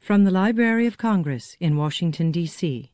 From the Library of Congress in Washington, D.C.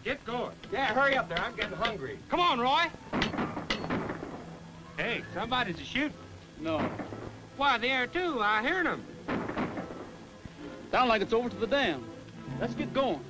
Get going. Yeah, hurry up there. I'm getting hungry. Come on, Roy. Hey, somebody's shooting. No. Why, there too. I heard them. Sound like it's over to the dam. Let's get going.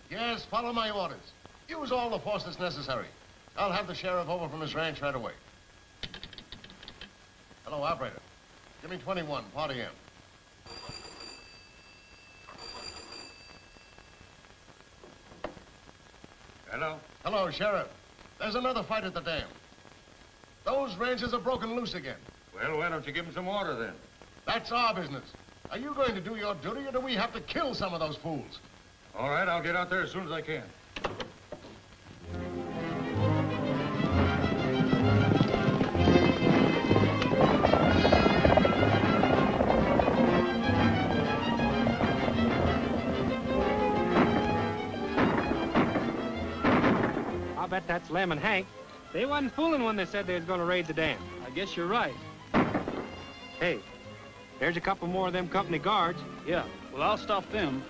Yes, follow my orders. Use all the force that's necessary. I'll have the sheriff over from his ranch right away. Hello, operator. Give me 21, party in. Hello? Hello, Sheriff. There's another fight at the dam. Those ranches are broken loose again. Well, why don't you give them some order then? That's our business. Are you going to do your duty, or do we have to kill some of those fools? All right, I'll get out there as soon as I can. I'll bet that's Lem and Hank. They wasn't fooling when they said they was going to raid the dam. I guess you're right. Hey, there's a couple more of them company guards. Yeah, well, I'll stop them.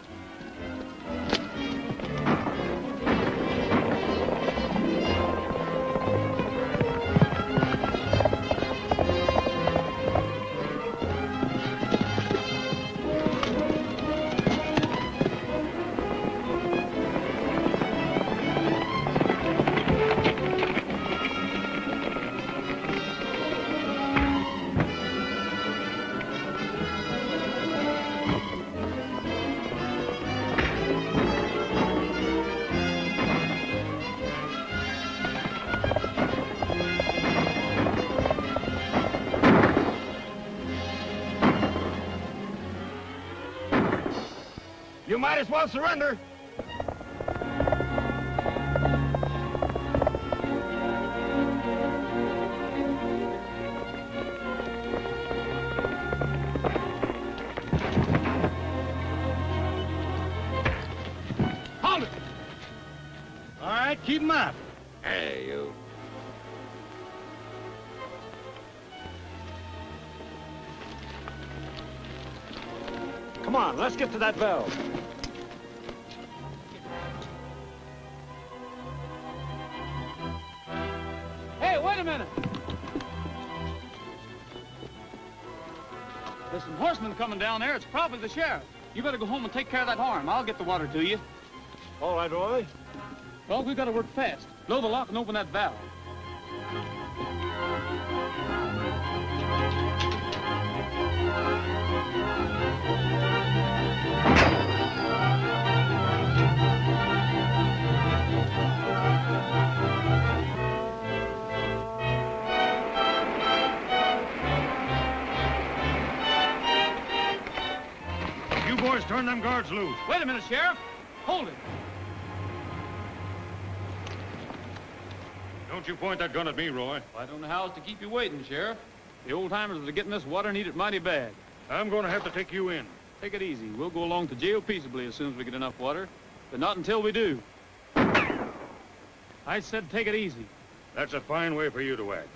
You might as well surrender. Hold it. All right, keep him up. Hey, you. Come on. on, let's get to that valve. Hey, wait a minute. There's some horsemen coming down there. It's probably the sheriff. You better go home and take care of that harm. I'll get the water to you. All right, Roy. Well, we've got to work fast. Blow the lock and open that valve. You boys turn them guards loose. Wait a minute, Sheriff. Hold it. Don't you point that gun at me, Roy. I don't know how else to keep you waiting, Sheriff. The old-timers that are getting this water need it mighty bad. I'm going to have to take you in. Take it easy. We'll go along to jail peaceably as soon as we get enough water, but not until we do. I said take it easy. That's a fine way for you to act.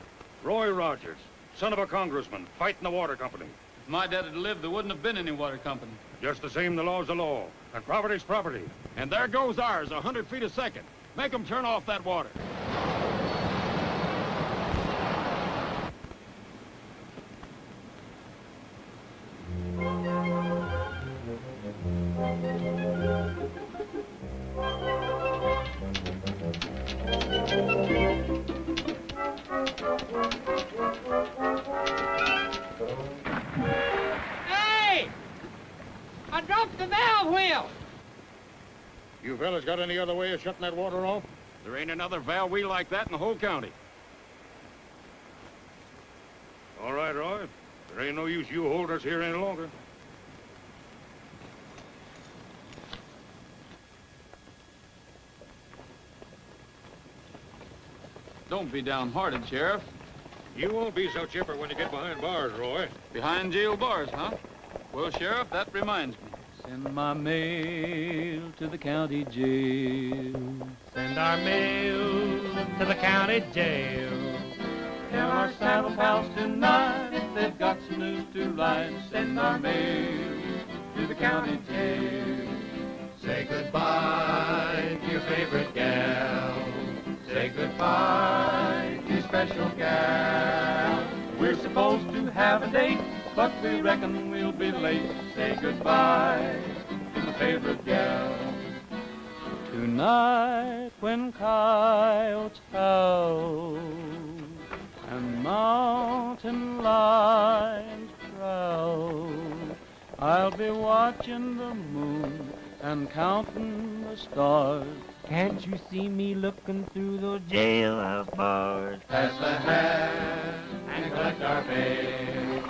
Roy Rogers, son of a congressman, fighting the water company. If my dad had lived, there wouldn't have been any water company. Just the same, the law's the law, and property's property. And there goes ours, 100 feet a second. Make them turn off that water. Hey! I dropped the valve wheel. You fellas got any other way of shutting that water off? There ain't another valve wheel like that in the whole county. All right, Roy. There ain't no use you holding us here any longer. Don't be downhearted, Sheriff. You won't be so chipper when you get behind bars, Roy. Behind jail bars, huh? Well, Sheriff, that reminds me. Send my mail to the county jail. Send our mail to the county jail. Tell our saddle pals tonight if they've got some news to write. Send our mail to the county jail. Say goodbye to your favorite gal. Say goodbye to your special gal. We're supposed to have a date, but we reckon we'll be late. Say goodbye to my favorite gal. Tonight when coyotes howl and mountain lions prowl, I'll be watching the moon and counting the stars. Can't you see me looking through those jailhouse bars? Pass the hat and collect our bail.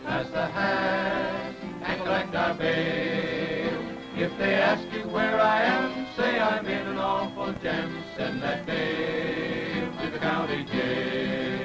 Pass the hat and collect our bail. If they ask you where I am, say I'm in an awful jam. Send that bail to the county jail.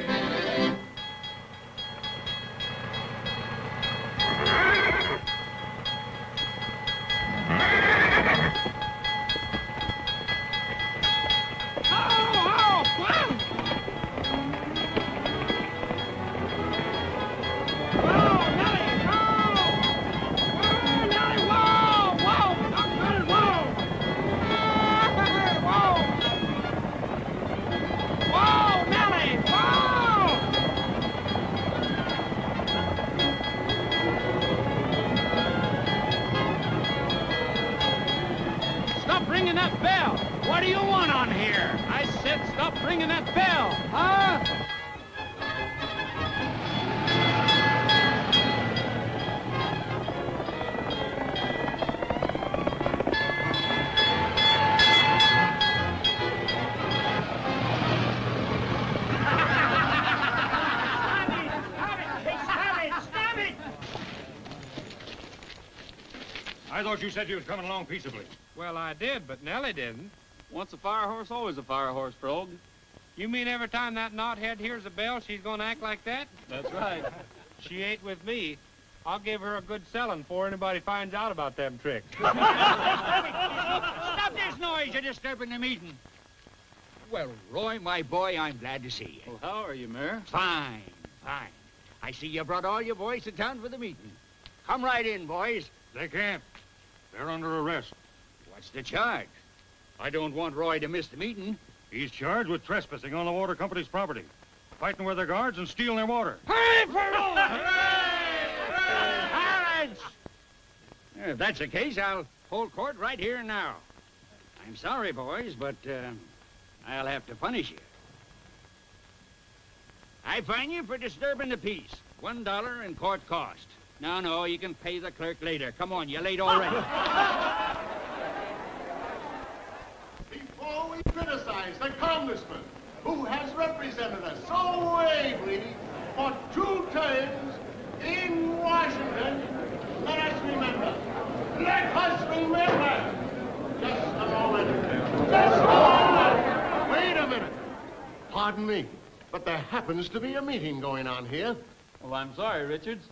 Stop ringing that bell. What do you want on here? I said stop ringing that bell, huh? I thought you said you was coming along peaceably. Well, I did, but Nellie didn't. Once a fire horse, always a fire horse, Frog. You mean every time that knothead hears a bell, she's going to act like that? That's right. She ain't with me. I'll give her a good selling before anybody finds out about them tricks. Stop this noise. You're disturbing the meeting. Well, Roy, my boy, I'm glad to see you. Well, how are you, Mayor? Fine, fine. I see you brought all your boys to town for the meeting. Come right in, boys. They can't. They're under arrest. What's the charge? I don't want Roy to miss the meeting. He's charged with trespassing on the water company's property, fighting with their guards and stealing their water. Hooray for Roy! Hooray! If that's the case, I'll hold court right here and now. I'm sorry, boys, but I'll have to punish you. I fine you for disturbing the peace. $1 in court cost. No, you can pay the clerk later. Come on, you're late already. Before we criticize the congressman who has represented us so ably for 2 terms in Washington, let us remember. Just a moment. Wait a minute. Pardon me, but there happens to be a meeting going on here. Well, I'm sorry, Richards.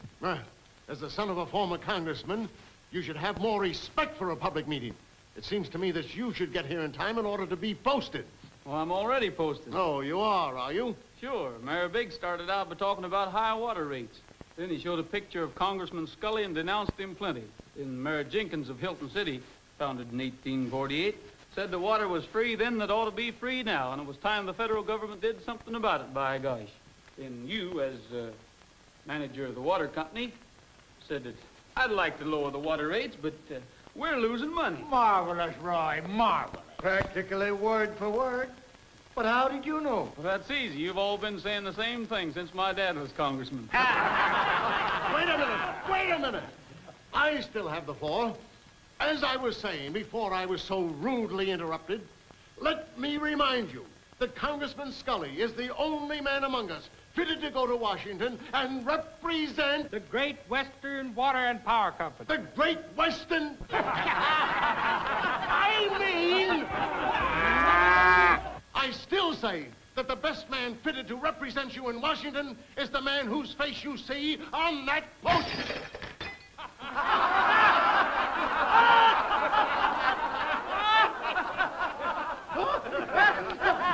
As the son of a former congressman, you should have more respect for a public meeting. It seems to me that you should get here in time in order to be posted. Well, I'm already posted. Oh, you are you? Sure. Mayor Biggs started out by talking about high water rates. Then he showed a picture of Congressman Scully and denounced him plenty. Then Mayor Jenkins of Hilton City, founded in 1848, said the water was free then that ought to be free now, and it was time the federal government did something about it, by gosh. Then you, as manager of the water company, said that I'd like to lower the water rates, but we're losing money. Marvelous, Roy, marvelous. Practically word for word. But how did you know? Well, that's easy. You've all been saying the same thing since my dad was congressman. Wait a minute. I still have the floor. As I was saying before I was so rudely interrupted, let me remind you that Congressman Scully is the only man among us fitted to go to Washington and represent The Great Western Water and Power Company. the Great Western... I still say that the best man fitted to represent you in Washington is the man whose face you see on that poster.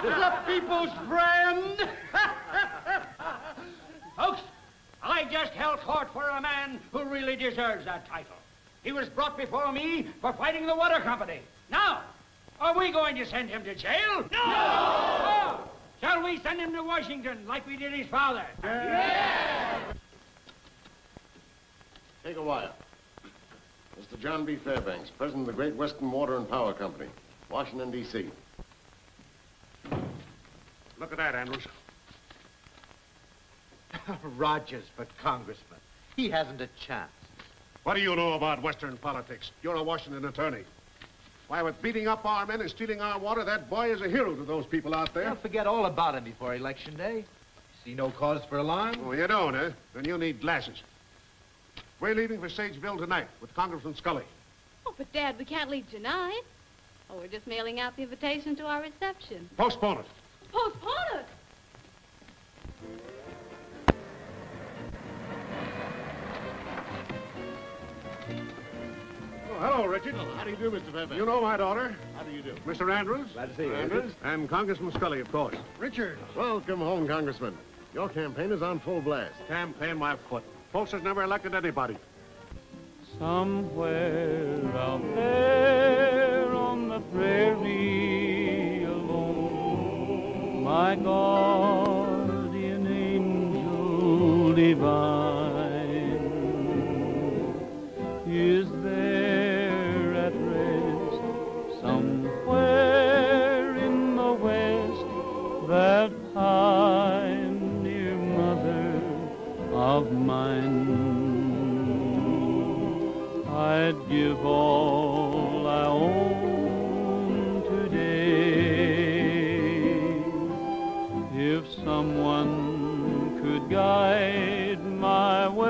The people's friend. Folks, I just held court for a man who really deserves that title. He was brought before me for fighting the water company. Now, are we going to send him to jail? No! Oh, shall we send him to Washington like we did his father? Yeah! Take a wire. Mr. John B. Fairbanks, president of the Great Western Water and Power Company, Washington, D.C. Look at that, Andrews. Rogers for congressman. He hasn't a chance. What do you know about Western politics? You're a Washington attorney. Why, with beating up our men and stealing our water, that boy is a hero to those people out there. They'll forget all about him before Election Day. See no cause for alarm? Oh, you don't, eh? Then you need glasses. We're leaving for Sageville tonight with Congressman Scully. Oh, but, Dad, we can't leave tonight. Oh, we're just mailing out the invitation to our reception. Postpone it. Postpone it! Oh, hello, Richard. Oh, how do you do, Mr. Fairbanks? You know my daughter, How do you do? Mr. Andrews. Glad to see you, Andrews. And Congressman Scully, of course. Richard. Welcome home, Congressman. Your campaign is on full blast. Campaign my foot. Folks has never elected anybody. Somewhere out there on the prairie alone, my guardian angel divine is there at rest somewhere in the west, that high dear mother of mine. I'd give all I own today if someone could guide my way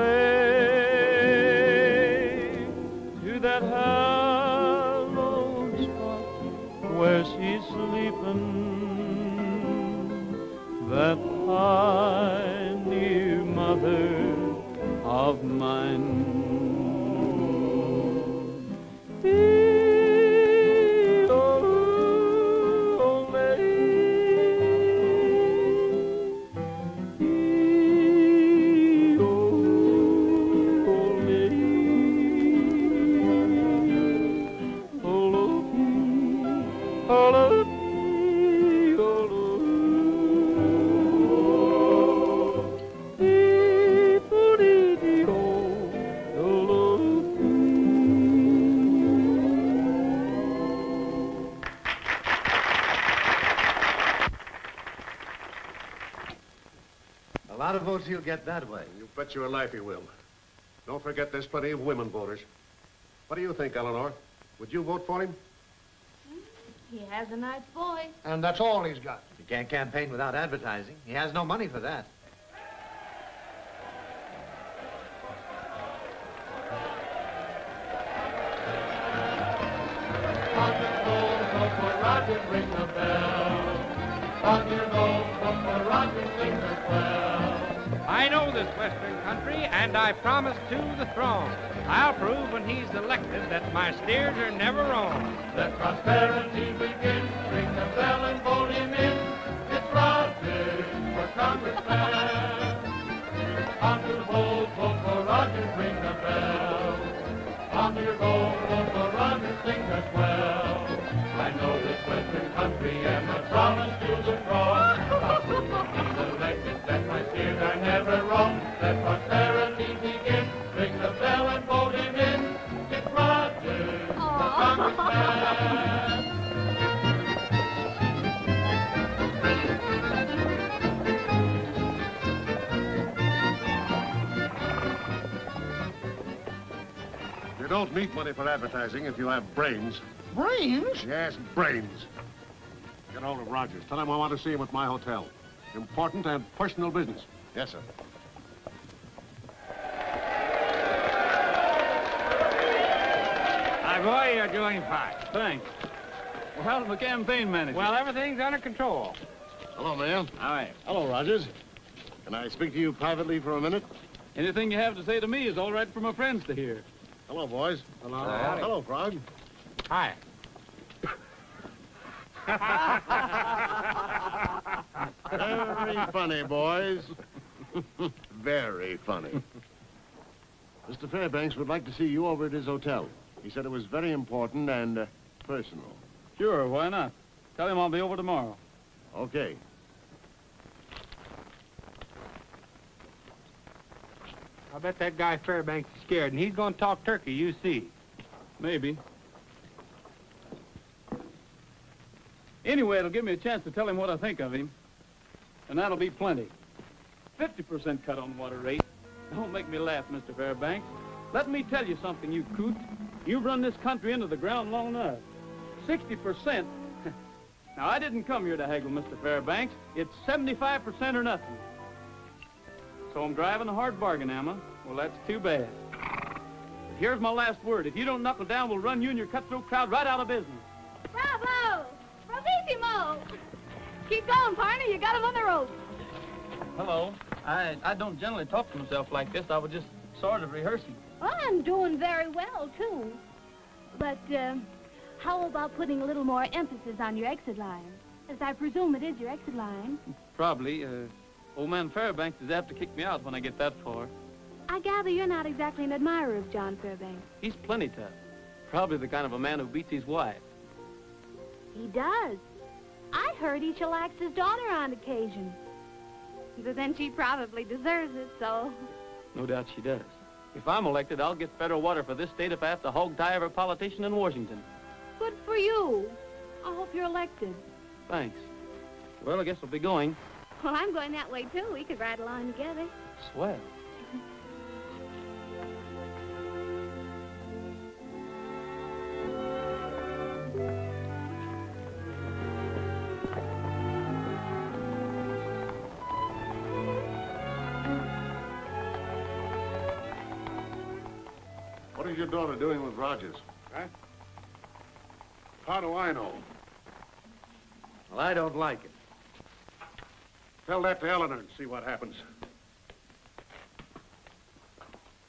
to that hallowed spot where she's sleeping, that high dear mother of mine. lot of votes he'll get that way. You bet your life he will. Don't forget there's plenty of women voters. What do you think, Eleanor? Would you vote for him? He has a nice voice. And that's all he's got. You can't campaign without advertising. He has no money for that. On your roll, vote for Roger, ring the bell. On your roll, vote for Roger, sing the swell. I know this Western country, and I promise to the throne. I'll prove when he's elected that my steers are never wrong. Let prosperity begin. Ring the bell and vote him in. It's Roger for Congressman. On your roll, vote for Roger, ring the bell. On your roll, vote for Roger, sing the swell. I know this Western country and I promise to the throne. I'll prove when he's elected that my steers are never wrong. Let prosperity begin. Ring the bell and vote him in. It's Roger for Congressman. You don't need money for advertising if you have brains. Brains? Yes, brains. Get hold of Rogers. Tell him I want to see him at my hotel. Important and personal business. Yes, sir. My boy, you're doing fine. Thanks. Well, how's the campaign managing? Well, everything's under control. Hello, Mayor. All right. Hello, Rogers. Can I speak to you privately for a minute? Anything you have to say to me is all right for my friends to hear. Hello, boys. Hello. Hello, Frog. Hi. Very funny, boys. Very funny. Mr. Fairbanks would like to see you over at his hotel. He said it was very important and personal. Sure, why not? Tell him I'll be over tomorrow. Okay. I bet that guy Fairbanks is scared, and he's going to talk turkey, you see. Maybe. Anyway, it'll give me a chance to tell him what I think of him. And that'll be plenty. 50% cut on water rate. Don't make me laugh, Mr. Fairbanks. Let me tell you something, you coot. You've run this country into the ground long enough. 60%. Now, I didn't come here to haggle, Mr. Fairbanks. It's 75% or nothing. So I'm driving a hard bargain, Emma. Well, that's too bad. But here's my last word. If you don't knuckle down, we'll run you and your cutthroat crowd right out of business. Bravo! Bravissimo! Keep going, partner. You got him on the rope. Hello. I don't generally talk to myself like this. I was just sort of rehearsing. Well, I'm doing very well, too. But, how about putting a little more emphasis on your exit line? As I presume it is your exit line. Probably. Old man Fairbanks is apt to kick me out when I get that far. I gather you're not exactly an admirer of John Fairbanks. He's plenty tough. Probably the kind of a man who beats his wife. He does. I heard he chillaxed his daughter on occasion. But then she probably deserves it, so... No doubt she does. If I'm elected, I'll get federal water for this state if I have to hog tie every politician in Washington. Good for you. I hope you're elected. Thanks. Well, I guess I'll be going. Well, I'm going that way, too. We could ride along together. Swell. What is your daughter doing with Rogers? Huh? How do I know? Well, I don't like it. Tell that to Eleanor and see what happens.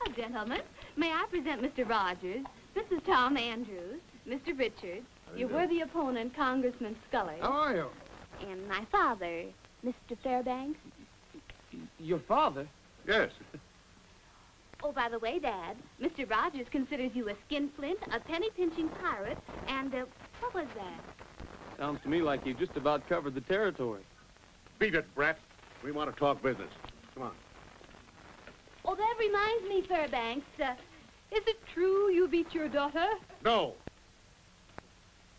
Oh, gentlemen, may I present Mr. Rogers, Mrs. Tom Andrews, Mr. Richards, your worthy opponent, Congressman Scully. How are you? And my father, Mr. Fairbanks. Your father? Yes. Oh, by the way, Dad, Mr. Rogers considers you a skinflint, a penny-pinching pirate, and, what was that? Sounds to me like you just about covered the territory. Beat it, Brett. We want to talk business. Come on. Oh, that reminds me, Fairbanks, is it true you beat your daughter? No.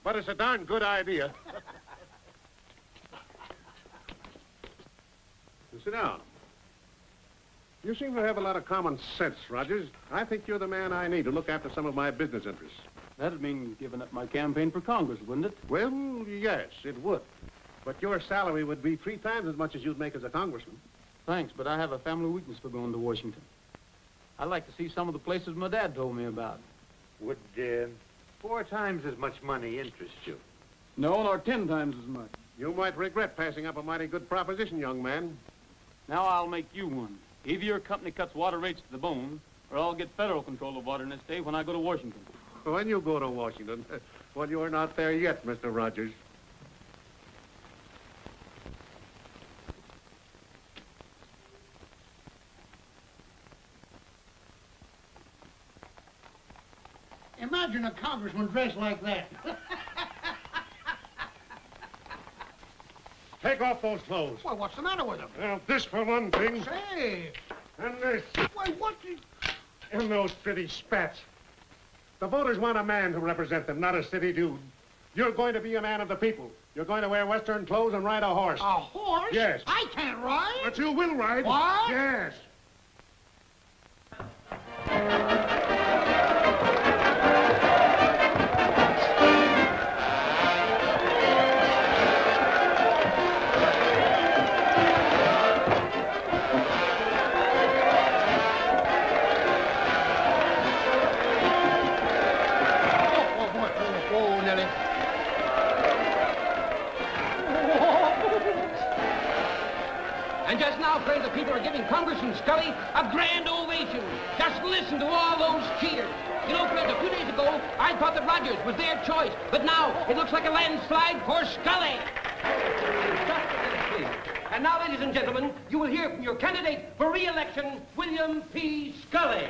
But it's a darn good idea. Sit down. You seem to have a lot of common sense, Rogers. I think you're the man I need to look after some of my business interests. That'd mean giving up my campaign for Congress, wouldn't it? Well, yes, it would. But your salary would be 3 times as much as you'd make as a congressman. Thanks, but I have a family weakness for going to Washington. I'd like to see some of the places my dad told me about. Would 4 times as much money interest you? No, nor 10 times as much. You might regret passing up a mighty good proposition, young man. Now I'll make you one. Either your company cuts water rates to the bone, or I'll get federal control of water in this state when I go to Washington. When you go to Washington? Well, you're not there yet, Mr. Rogers. Imagine a congressman dressed like that. Take off those clothes. Well, what's the matter with him? Well, this for one thing. Say. And this. Why, what did... And those pretty spats. The voters want a man to represent them, not a city dude. You're going to be a man of the people. You're going to wear Western clothes and ride a horse. A horse? Yes. I can't ride. But you will ride. What? Yes. And just now, friends, the people are giving Congressman Scully a grand ovation. Just listen to all those cheers. You know, friends, a few days ago, I thought that Rogers was their choice. But now, it looks like a landslide for Scully. And now, ladies and gentlemen, you will hear from your candidate for re-election, William P. Scully.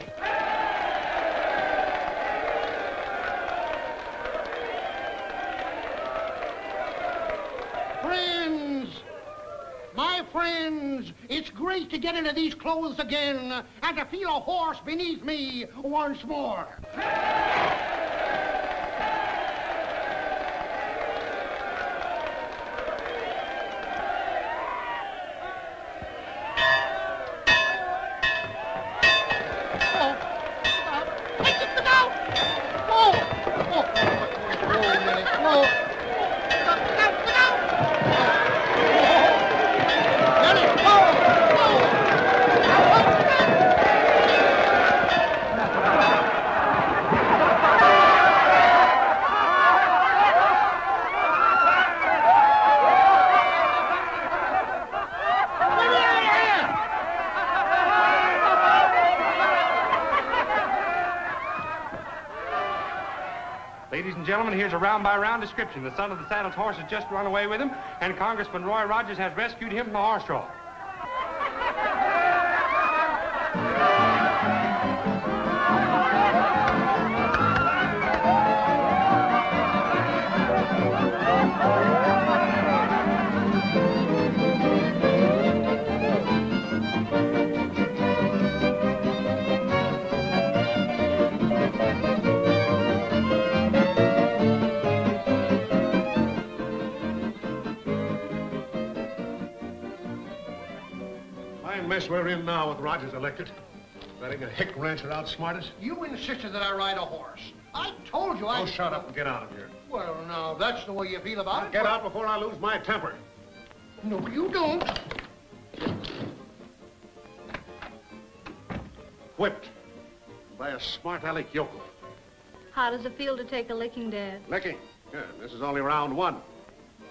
My friends, it's great to get into these clothes again and to feel a horse beneath me once more. Ladies and gentlemen, here's a round-by-round description. The son of the saddled horse has just run away with him, and Congressman Roy Rogers has rescued him from the horse trough. Mess we're in now with Rogers elected. Letting a hick rancher outsmart us. You insisted that I ride a horse. I told you I... Oh, shut up and get out of here. Well, now, that's the way you feel about it. Get out before I lose my temper. No, you don't. Whipped by a smart aleck yokel. How does it feel to take a licking, Dad? Licking? Yeah, this is only round 1.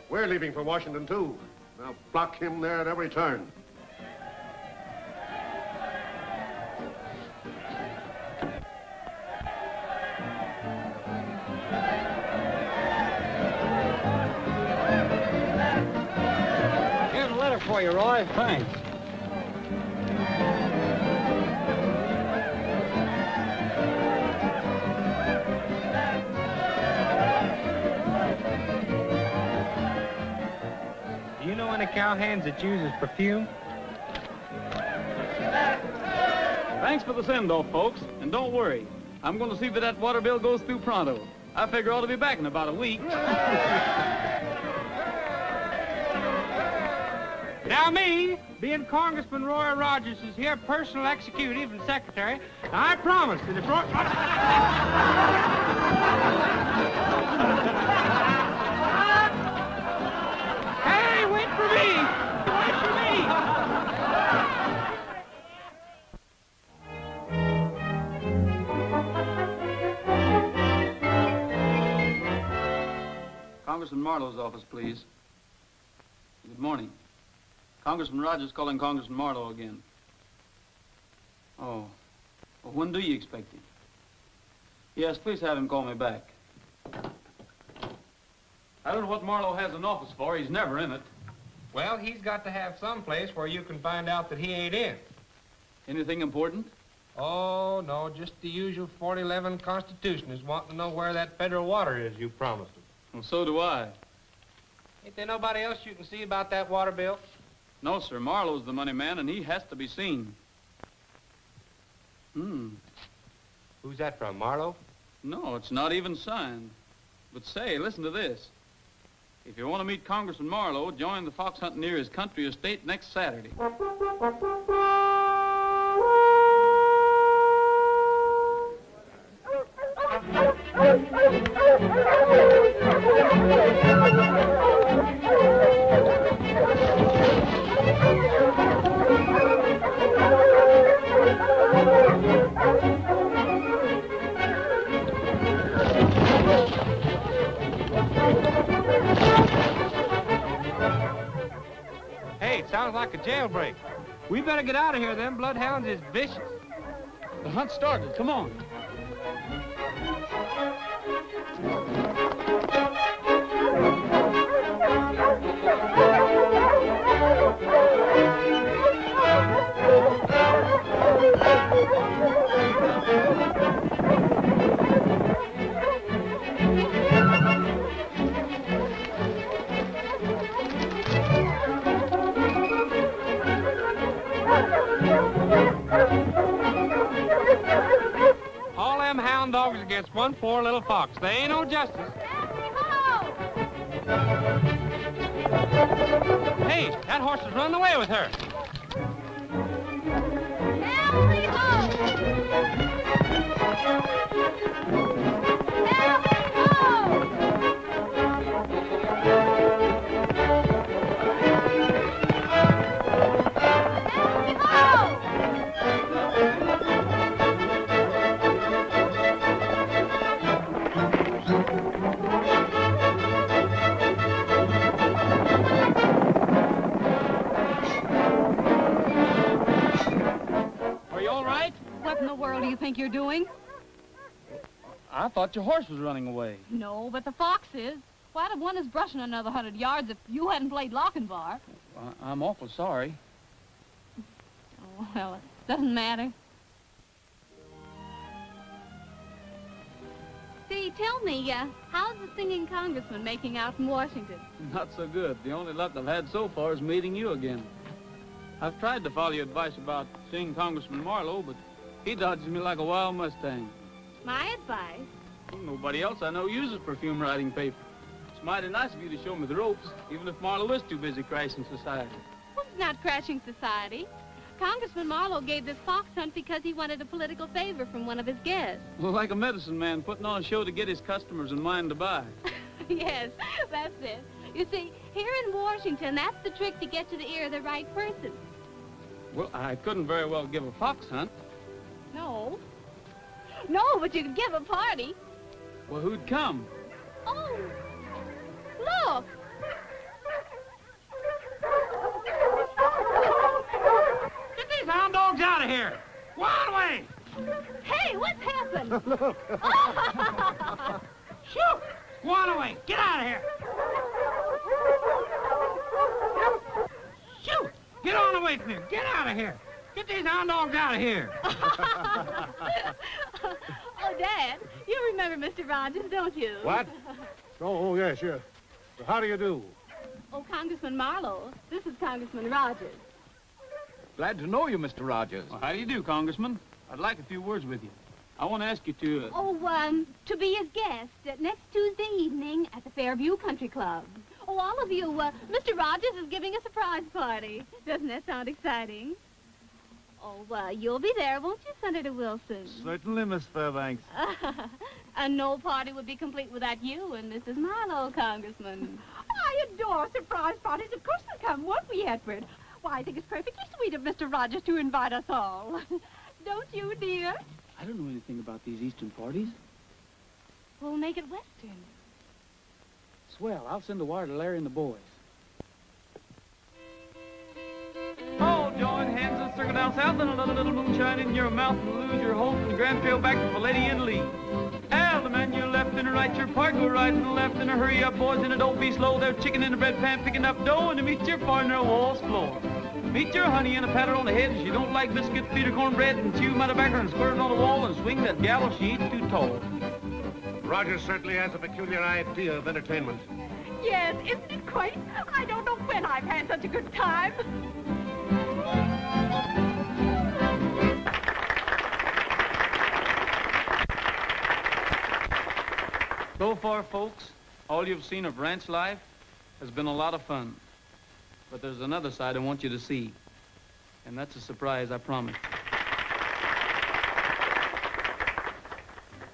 We're leaving for Washington, too. Now, block him there at every turn. For you, Roy. Thanks. Do you know any cowhands that uses perfume? Thanks for the send-off, folks. And don't worry. I'm going to see that that water bill goes through pronto. I figure I ought to be back in about a week. Now me, being Congressman Roy Rogers is here, personal executive and secretary, I promise that if Roy... Hey, wait for me! Wait for me! Congressman Marlowe's office, please. Good morning. Congressman Rogers calling Congressman Marlowe again. Oh. Well, when do you expect him? Yes, please have him call me back. I don't know what Marlowe has an office for. He's never in it. Well, he's got to have some place where you can find out that he ain't in. Anything important? Oh, no, just the usual 4011 Constitution is wanting to know where that federal water is you promised him. Well, so do I. Ain't there nobody else you can see about that water bill? No, sir. Marlowe's the money man, and he has to be seen. Who's that from, Marlowe? No, it's not even signed. But say, listen to this. If you want to meet Congressman Marlowe, join the fox hunt near his country estate next Saturday. Hey, it sounds like a jailbreak. We better get out of here. Them bloodhounds is vicious. The hunt started. Come on. All them hound dogs against one poor little fox. They ain't no justice. Hey, that horse is running away with her. Think you're doing? I thought your horse was running away. No, but the fox is. Why'd have one is brushing another 100 yards if you hadn't played lock and bar? I'm awful sorry. Oh, well, it doesn't matter. See, tell me, how's the singing congressman making out in Washington? Not so good. The only luck I've had so far is meeting you again. I've tried to follow your advice about seeing Congressman Marlowe, but he dodges me like a wild Mustang. My advice? Well, nobody else I know uses perfume writing paper. It's mighty nice of you to show me the ropes, even if Marlowe is too busy crashing society. Well, it's not crashing society. Congressman Marlowe gave this fox hunt because he wanted a political favor from one of his guests. Well, like a medicine man putting on a show to get his customers in mind to buy. Yes, that's it. You see, here in Washington, that's the trick to get to the ear of the right person. Well, I couldn't very well give a fox hunt. No. No, but you could give a party. Well, who'd come? Oh, look. Get these hound dogs out of here. Wild away. Hey, what's happened? Look. Shoot. Go on away. Get out of here. Shoot. Get on away from here. Get out of here. Get these hound dogs out of here. Oh, Dad, you remember Mr. Rogers, don't you? What? Oh, yes, yes. So how do you do? Oh, Congressman Marlowe. This is Congressman Rogers. Glad to know you, Mr. Rogers. Well, how do you do, Congressman? I'd like a few words with you. I want to ask you to... to be his guest next Tuesday evening at the Fairview Country Club. Oh, Oh, all of you, Mr. Rogers is giving a surprise party. Doesn't that sound exciting? Oh, you'll be there, won't you, Senator Wilson? Certainly, Miss Fairbanks. And no party would be complete without you and Mrs. Marlowe, Congressman. I adore surprise parties. Of course we'll come, won't we, Edward? Why, I think it's perfectly sweet of Mr. Rogers to invite us all. Don't you, dear? I don't know anything about these Eastern parties. We'll make it Western. Swell. I'll send a wire to Larry and the boys. All join hands and circle down south and a little moonshine in your mouth and lose your hope and the Grand Trail back to the lady in the lead. Al, the man, your left and a right, your part, go right and left and a hurry up, boys, and a don't be slow. They're chicken in the bread pan picking up dough and to meet your partner on Wall's floor. Meet your honey and a pat her on the head. She don't like biscuits, feed her cornbread, and chew my tobacco and squirt it on the wall and swing that gal if she ain't too tall. Rogers certainly has a peculiar idea of entertainment. Yes, isn't it quaint? I don't know when I've had such a good time. So far, folks, all you've seen of ranch life has been a lot of fun. But there's another side I want you to see. And that's a surprise, I promise.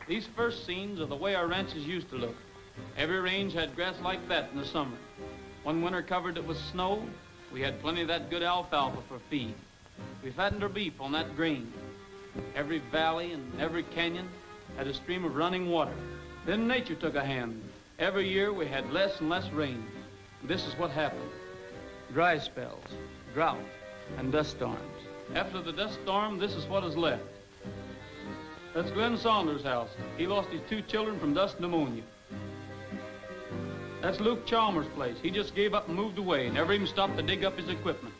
These first scenes are the way our ranches used to look. Every range had grass like that in the summer. One winter covered it with snow. We had plenty of that good alfalfa for feed. We fattened our beef on that grain. Every valley and every canyon had a stream of running water. Then nature took a hand. Every year we had less and less rain. This is what happened. Dry spells, drought, and dust storms. After the dust storm, this is what is left. That's Glenn Saunders' house. He lost his 2 children from dust pneumonia. That's Luke Chalmers' place. He just gave up and moved away, never even stopped to dig up his equipment.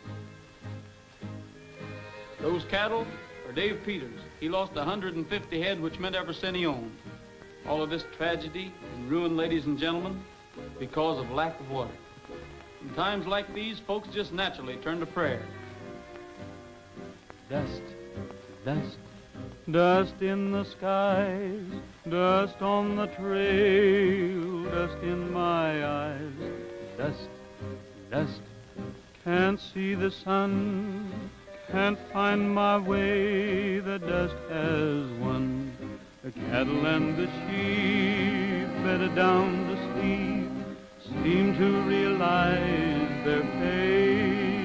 Those cattle are Dave Peters. He lost 150 head, which meant every cent he owned. All of this tragedy and ruin, ladies and gentlemen, because of lack of water. In times like these, folks just naturally turn to prayer. Dust, dust, dust in the skies, dust on the trail, dust in my eyes. Dust, dust, can't see the sun, can't find my way, the dust has won. The cattle and the sheep, bedded down to sleep, seem to realize their fate.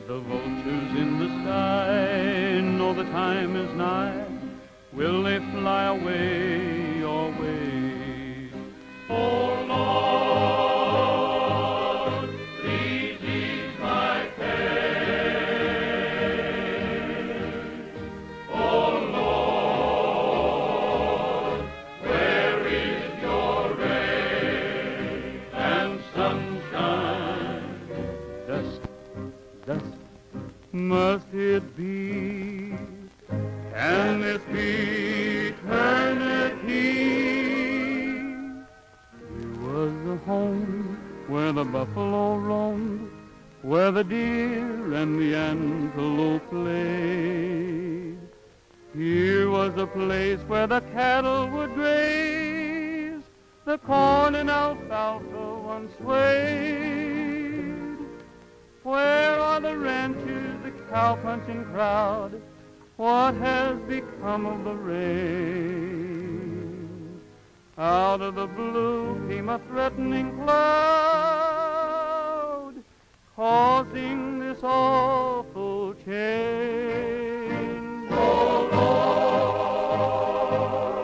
The vultures in the sky know the time is nigh. Will they fly away or wait? Oh, Lord, please ease my pain. Oh, Lord, where is your rain and sunshine? Dust, dust, must it be? Can this be eternity? Here was the home where the buffalo roamed, where the deer and the antelope played. Here was a place where the cattle would graze, the corn and alfalfa once swayed. Where are the ranchers, the cow-punching crowd? What has become of the rain? Out of the blue came a threatening cloud, causing this awful change. Oh,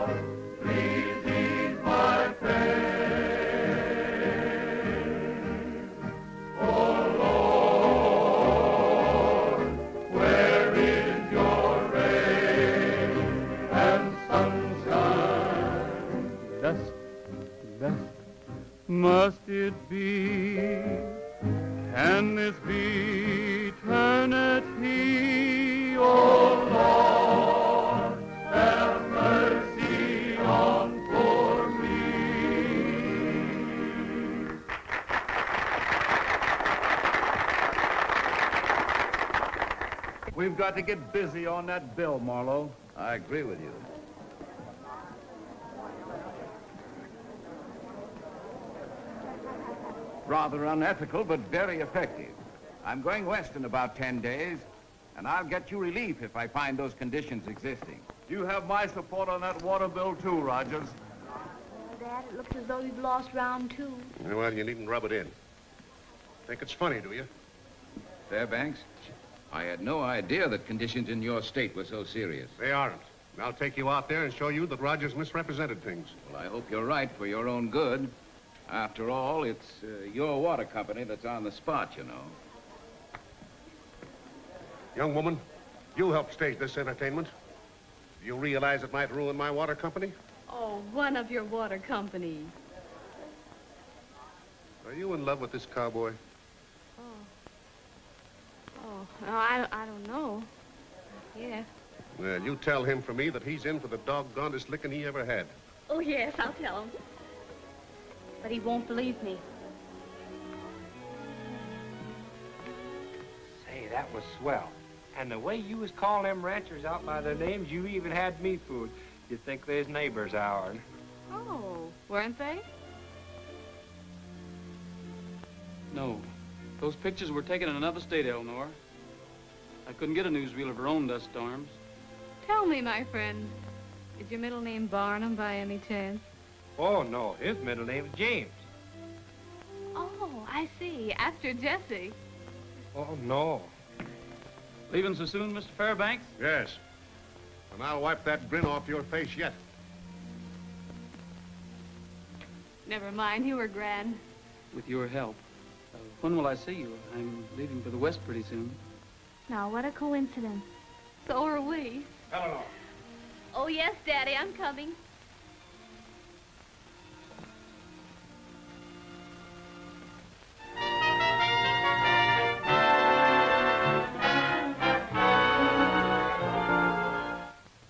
Lord, please ease my pain. Oh, Lord, where is your rain and sunshine? Dust, dust, must it be? Can this be eternity? Oh, Lord, have mercy on poor me. We've got to get busy on that bill, Marlowe. I agree with you. Rather unethical, but very effective. I'm going west in about 10 days, and I'll get you relief if I find those conditions existing. You have my support on that water bill, too, Rogers. Well, Dad, it looks as though you've lost round 2. Well, you needn't rub it in. Think it's funny, do you? Fairbanks, I had no idea that conditions in your state were so serious. They aren't. I'll take you out there and show you that Rogers misrepresented things. Well, I hope you're right for your own good. After all, it's your water company that's on the spot, you know. Young woman, you helped stage this entertainment. Do you realize it might ruin my water company? Oh, one of your water companies. Are you in love with this cowboy? Oh, no, I don't know. Yeah. Well, you tell him for me that he's in for the doggonedest licking he ever had. Oh, yes, I'll tell him. But he won't believe me. Say, that was swell. And the way you was calling them ranchers out by their names, you even had me fooled. You'd think they's neighbors ours. Oh, weren't they? No. Those pictures were taken in another state, Eleanor. I couldn't get a newsreel of her own dust storms. Tell me, my friend, is your middle name Barnum by any chance? Oh, no. His middle name's James. Oh, I see. After Jesse. Oh, no. Leaving so soon, Mr. Fairbanks? Yes. And I'll wipe that grin off your face yet. Never mind, you were grand. With your help. When will I see you? I'm leaving for the West pretty soon. Now, what a coincidence. So are we. Eleanor. Oh, yes, Daddy, I'm coming.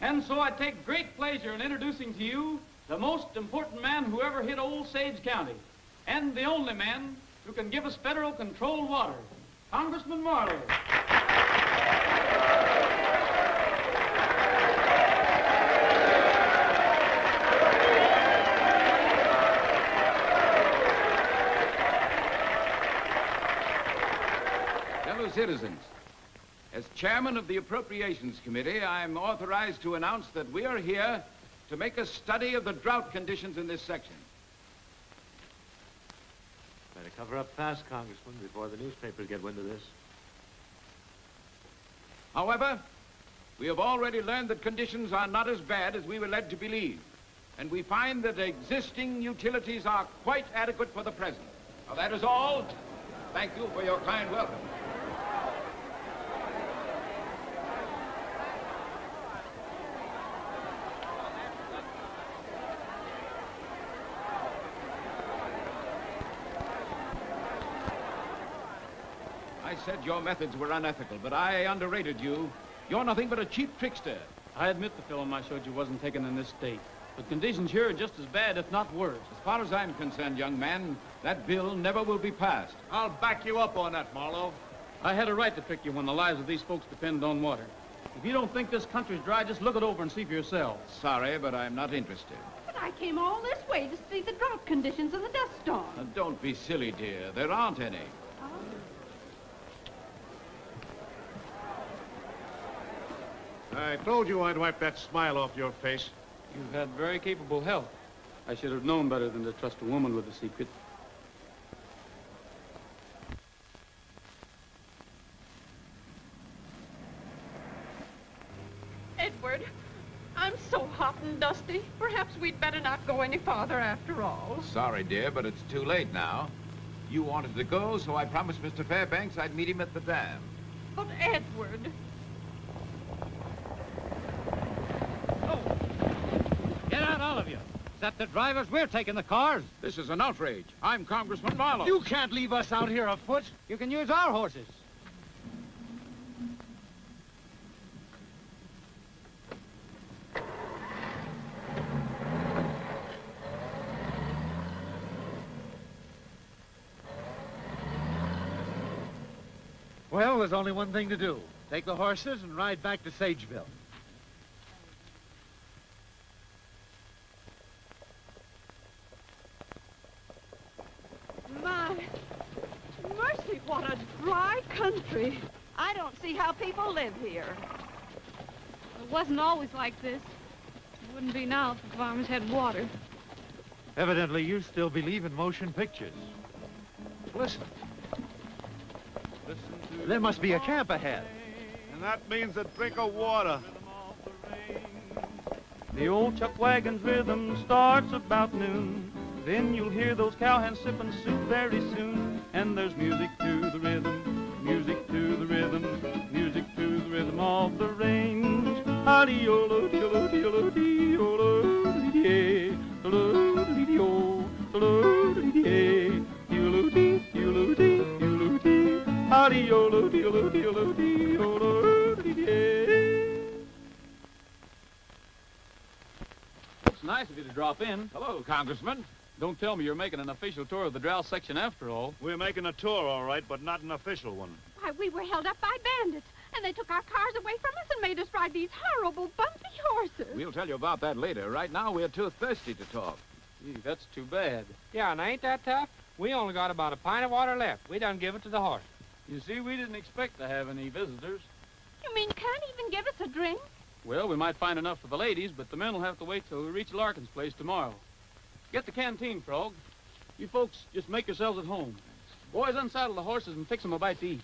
And so I take great pleasure in introducing to you the most important man who ever hit old Sage County, and the only man who can give us federal controlled water, Congressman Marlowe. Fellow citizens, as chairman of the Appropriations Committee, I'm authorized to announce that we are here to make a study of the drought conditions in this section. Better cover up fast, Congressman, before the newspapers get wind of this. However, we have already learned that conditions are not as bad as we were led to believe, and we find that existing utilities are quite adequate for the present. Now, that is all. Thank you for your kind welcome. I said your methods were unethical, but I underrated you. You're nothing but a cheap trickster. I admit the film I showed you wasn't taken in this state. But conditions here are just as bad, if not worse. As far as I'm concerned, young man, that bill never will be passed. I'll back you up on that, Marlowe. I had a right to pick you when the lives of these folks depend on water. If you don't think this country's dry, just look it over and see for yourself. Sorry, but I'm not interested. But I came all this way to see the drought conditions of the dust storm. Now, don't be silly, dear. There aren't any. I told you I'd wipe that smile off your face. You've had very capable help. I should have known better than to trust a woman with a secret. Edward, I'm so hot and dusty. Perhaps we'd better not go any farther after all. Sorry, dear, but it's too late now. You wanted to go, so I promised Mr. Fairbanks I'd meet him at the dam. But Edward... Get out, all of you. Is that the drivers? We're taking the cars. This is an outrage. I'm Congressman Marlowe. You can't leave us out here afoot. You can use our horses. Well, there's only one thing to do. Take the horses and ride back to Sageville. My, country. I don't see how people live here. It wasn't always like this. It wouldn't be now if the farmers had water. Evidently, you still believe in motion pictures. Listen. There must be a camp ahead. And that means a drink of water. The old chuck wagon's rhythm starts about noon. Then you'll hear those cowhands sipping soup very soon. And there's music to the rhythm, music to the rhythm, music to the rhythm of the range. It's nice of you to drop in. Hello, Congressman. Don't tell me you're making an official tour of the drought section after all. We're making a tour, all right, but not an official one. Why, we were held up by bandits, and they took our cars away from us and made us ride these horrible, bumpy horses. We'll tell you about that later. Right now, we're too thirsty to talk. Gee, that's too bad. Yeah, and ain't that tough? We only got about a pint of water left. We done give it to the horse. You see, we didn't expect to have any visitors. You mean you can't even give us a drink? Well, we might find enough for the ladies, but the men will have to wait till we reach Larkin's place tomorrow. Get the canteen, Frog. You folks just make yourselves at home. Boys, unsaddle the horses and fix them a bite to eat.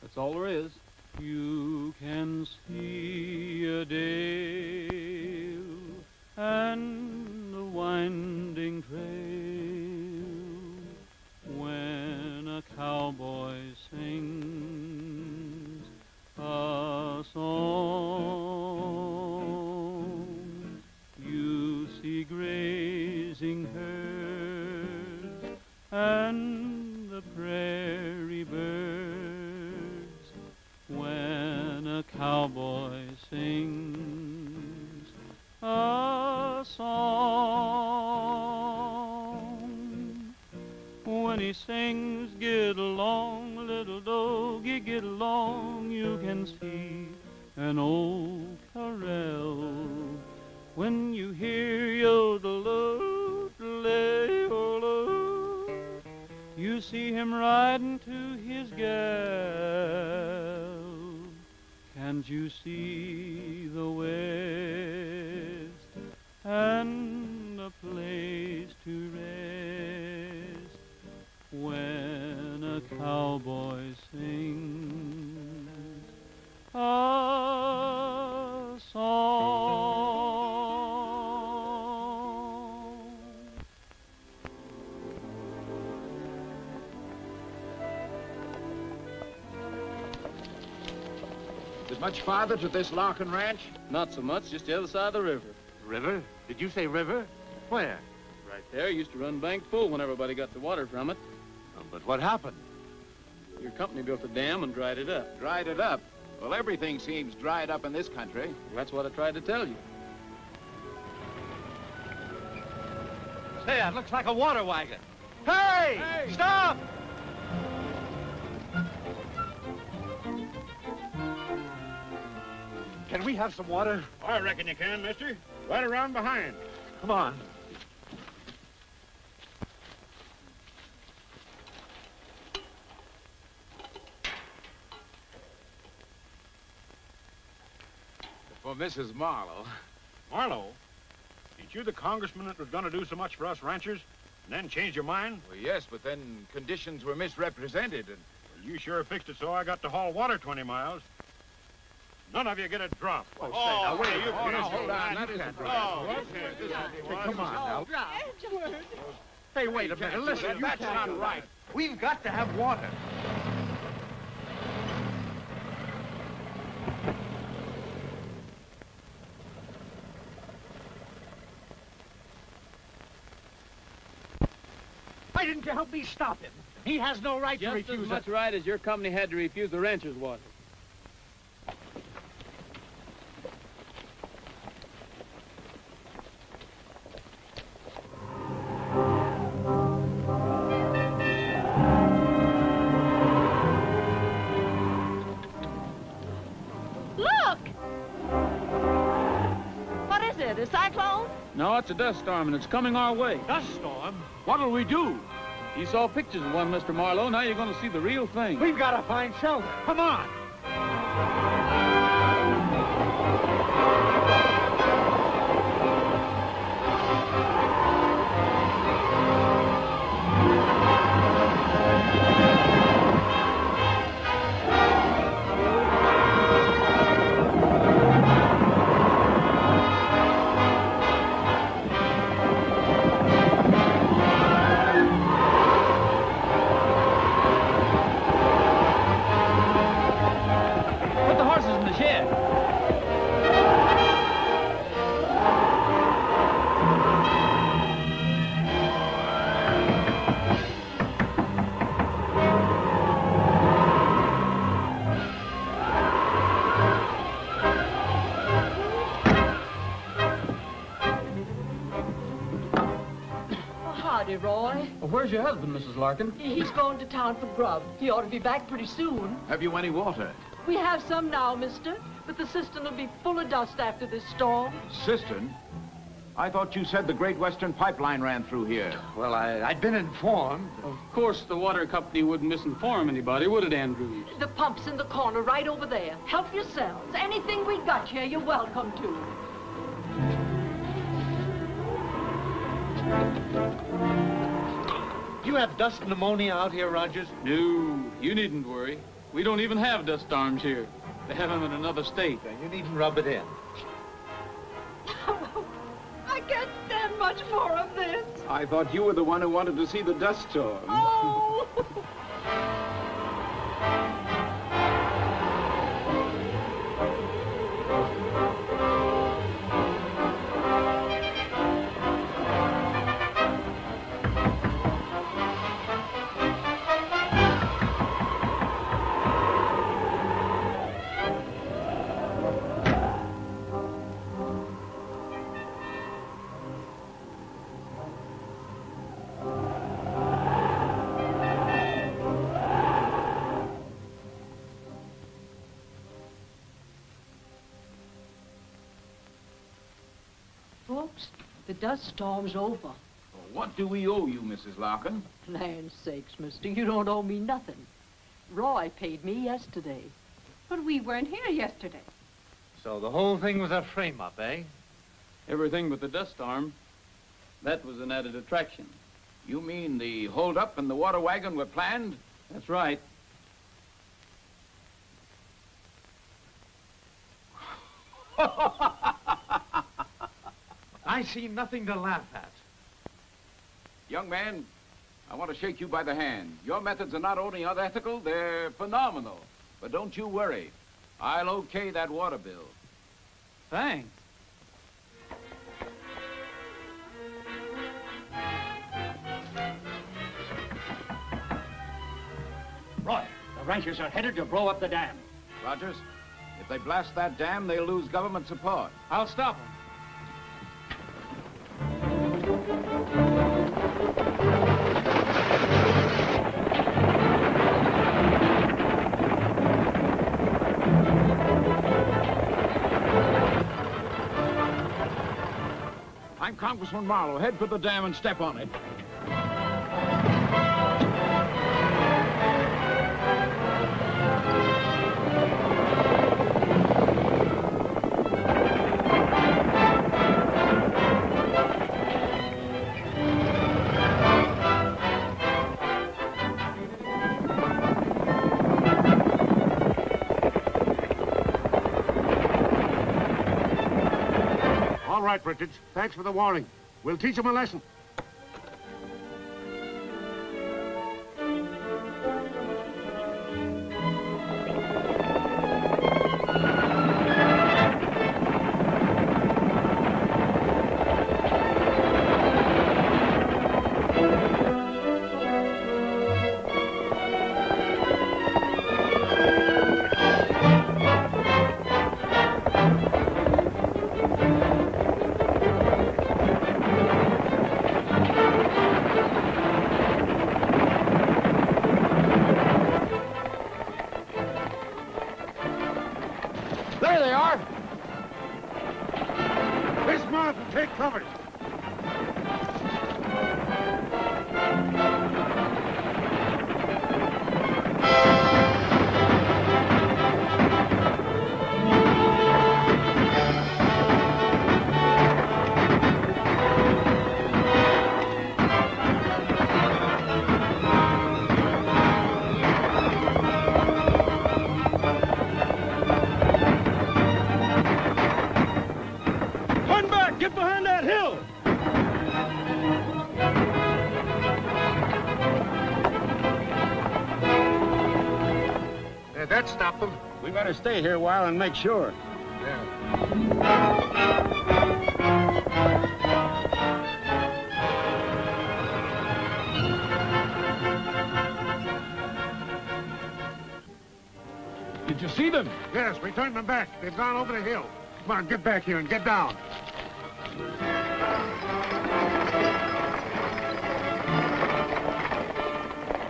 That's all there is. You can see a dale and a winding trail when a cowboy sings a song. You see grazing herds and the prairie birds when a cowboy sings a song. When he sings, get along, little doggy, get along, you can see an old corral. When you hear yodel-o-lay-o-lo, you see him riding to his gal. Can't you see the west and a place to rest when a cowboy sings a song? Is it much farther to this Larkin ranch? Not so much, just the other side of the river. River? Did you say river? Where? Right there, used to run bank full when everybody got the water from it. Oh, but what happened? Your company built a dam and dried it up. Dried it up? Well, everything seems dried up in this country. Well, that's what I tried to tell you. Say, it looks like a water wagon. Hey! Stop! Can we have some water? I reckon you can, mister. Right around behind. Come on. For Mrs. Marlowe. Marlowe? Ain't you the congressman that was going to do so much for us ranchers and then changed your mind? Well, yes, but then conditions were misrepresented and... Well, you sure fixed it so I got to haul water 20 miles. None of you get a drop. Oh, say, now, wait. You Oh, no, hold on. That isn't right. Oh, okay. Hey, come on now. Edward. Hey, wait a minute. Listen, That's not right. We've got to have water. Why didn't you help me stop him? He has no right to Just refuse as much it. right as your company had to refuse the rancher's water. Look! What is it, a cyclone? No, it's a dust storm, and it's coming our way. Dust storm? What'll we do? You saw pictures of one, Mr. Marlowe. Now you're going to see the real thing. We've got to find shelter. Come on. Put the horses in the shed. Oh, howdy, Roy. Well, where's your husband, Mrs. Larkin? He's going to town for grub. He ought to be back pretty soon. Have you any water? We have some now, mister, but the cistern will be full of dust after this storm. Cistern? I thought you said the Great Western Pipeline ran through here. Well, I'd been informed. Of course, the water company wouldn't misinform anybody, would it, Andrews? The pump's in the corner right over there. Help yourselves. Anything we got here, you're welcome to. You have dust pneumonia out here, Rogers? No, you needn't worry. We don't even have dust storms here. They have them in another state. You needn't rub it in. I can't stand much more of this. I thought you were the one who wanted to see the dust storm. Oh! Folks, the dust storm's over. What do we owe you, Mrs. Larkin? Land's sakes, mister, you don't owe me nothing. Roy paid me yesterday. But we weren't here yesterday. So the whole thing was a frame-up, eh? Everything but the dust storm. That was an added attraction. You mean the hold-up and the water wagon were planned? That's right. I see nothing to laugh at. Young man, I want to shake you by the hand. Your methods are not only unethical, they're phenomenal. But don't you worry. I'll okay that water bill. Thanks. Roy, the ranchers are headed to blow up the dam. Rogers, if they blast that dam, they'll lose government support. I'll stop them. I'm Congressman Marlowe. Head for the dam and step on it. All right, Richards. Thanks for the warning. We'll teach him a lesson. That stopped them. We better stay here a while and make sure. Did you see them? Yes, we turned them back. They've gone over the hill. Come on, get back here and get down.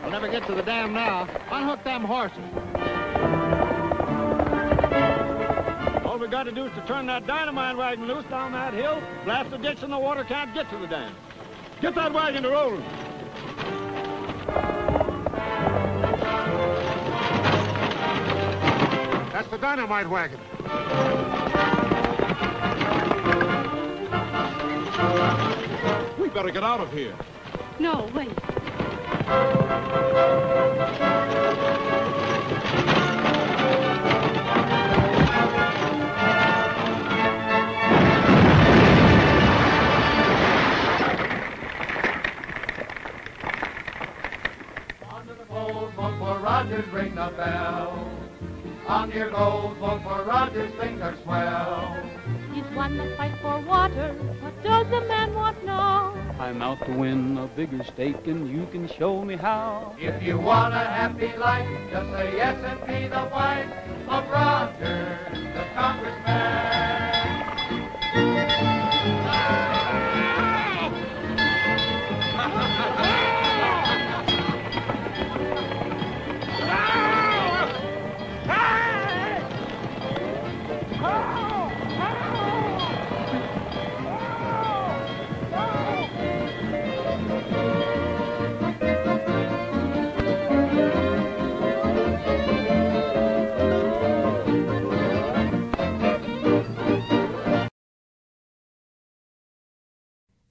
We'll never get to the dam now. Unhook them horses. All we got to do is to turn that dynamite wagon loose down that hill, blast the ditch, and the water can't get to the dam. Get that wagon to rolling. That's the dynamite wagon. We better get out of here. No, wait. Vote for Rogers, ring the bell. On your gold, vote for Rogers, things are swell. He's won the fight for water. What does the man want now? I'm out to win a bigger stake, and you can show me how. If you want a happy life, just say yes and be the wife of Rogers, the congressman.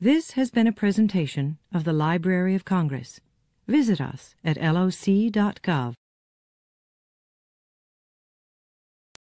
This has been a presentation of the Library of Congress. Visit us at loc.gov.